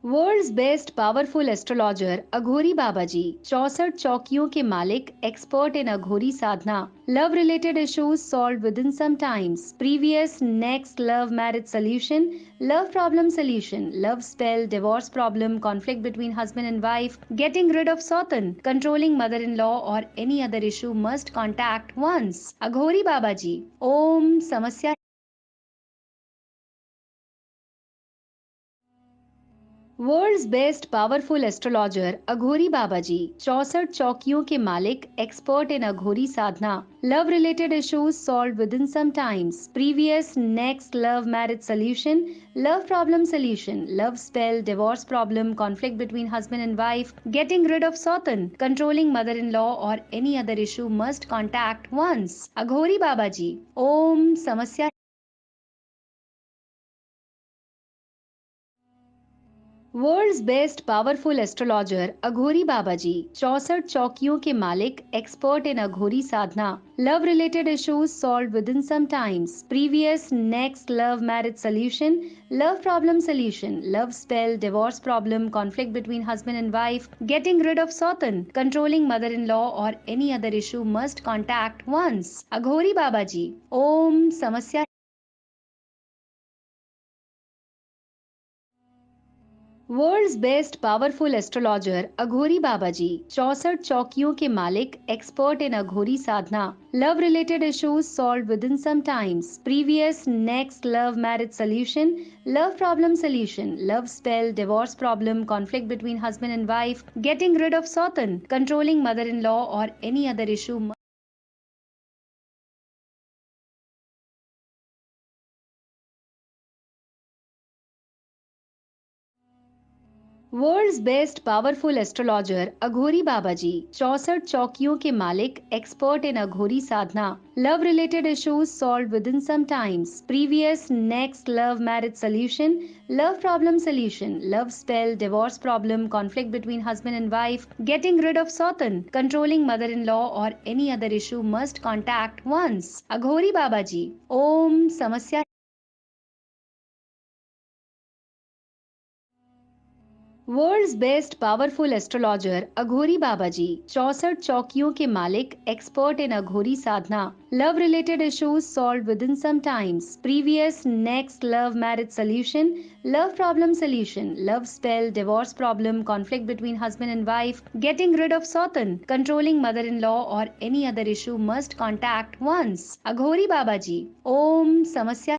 World's best powerful astrologer Aghori Baba ji 64 चौकियों के मालिक, expert in Aghori sadhana, love related issues solve with in some times, previous next love marriage solution, love problem solution, love spell, divorce problem, conflict between husband and wife, getting rid of Satan, controlling mother-in-law or any other issue must contact once. Aghori Baba ji. Om Samasya. World's best powerful astrologer Aghori Baba ji 64 चौकियों के मालिक, expert in Aghori sadhana, love related issues solve with in some times, previous next love marriage solution, love problem solution, love spell, divorce problem, conflict between husband and wife, getting rid of सौतन, controlling mother in law और any other issue must contact once. Aghori Baba ji. Om Samasya. World's best powerful astrologer Aghori Baba ji 64 चौकियों के मालिक, expert in Aghori sadhana, love related issues solve with in some times, previous next love marriage solution, love problem solution, love spell, divorce problem, conflict between husband and wife, getting rid of सौतन, controlling mother in law और any other issue must contact once. Aghori Baba ji. Om Samasya. World's best powerful astrologer Aghori Baba ji 64 चौकियों के मालिक, expert in Aghori sadhana, love related issues solve with in some times, previous next love marriage solution, love problem solution, love spell, divorce problem, conflict between husband and wife, getting rid of सौतन, controlling mother in law और any other issue. World's best powerful astrologer Aghori Baba ji 64 चौकियों के मालिक, expert in Aghori sadhana, love related issues solve with in some times, previous next love marriage solution, love problem solution, love spell, divorce problem, conflict between husband and wife, getting rid of सौतन, controlling mother in law और any other issue must contact once. Aghori Baba ji. Om Samasya. World's best powerful astrologer Aghori Baba ji 64 चौकियों के मालिक, expert in Aghori sadhana, love related issues solve with in some times, previous next love marriage solution, love problem solution, love spell, divorce problem, conflict between husband and wife, getting rid of सौतन, controlling mother in law और any other issue must contact once. Aghori Baba ji. Om समस्या.